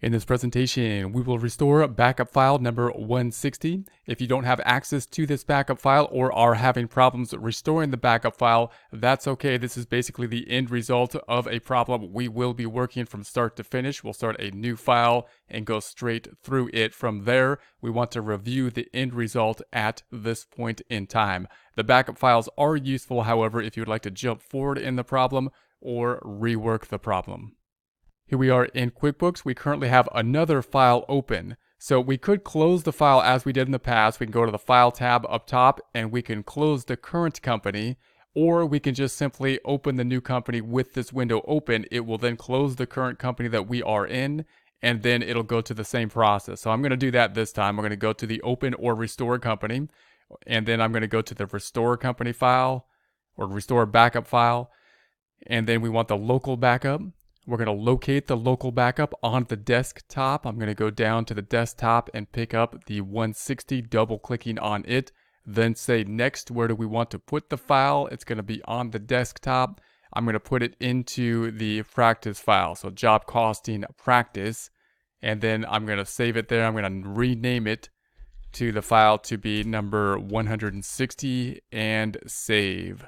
In this presentation, we will restore backup file number 160. If you don't have access to this backup file or are having problems restoring the backup file, that's okay. This is basically the end result of a problem. We will be working from start to finish. We'll start a new file and go straight through it from there. We want to review the end result at this point in time. The backup files are useful, however, if you would like to jump forward in the problem or rework the problem. Here we are in QuickBooks. We currently have another file open. So we could close the file as we did in the past. We can go to the File tab up top and we can close the current company, or we can just simply open the new company with this window open. It will then close the current company that we are in, and then it'll go to the same process. So I'm going to do that this time. I'm going to go to the Open or Restore Company, and then I'm going to go to the Restore Company file or Restore Backup file, and then we want the local backup. We're going to locate the local backup on the desktop. I'm going to go down to the desktop and pick up the 160, double clicking on it. Then say next, where do we want to put the file? It's going to be on the desktop. I'm going to put it into the practice file. So job costing practice. And then I'm going to save it there. I'm going to rename it to the file to be number 160 and save.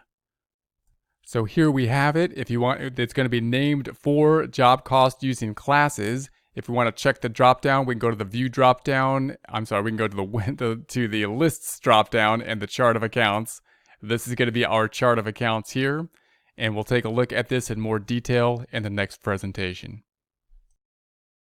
So here we have it. If you want, it's going to be named for job cost using classes. If we want to check the dropdown, we can go to the view dropdown. We can go to the lists dropdown and the chart of accounts. This is going to be our chart of accounts here, and we'll take a look at this in more detail in the next presentation.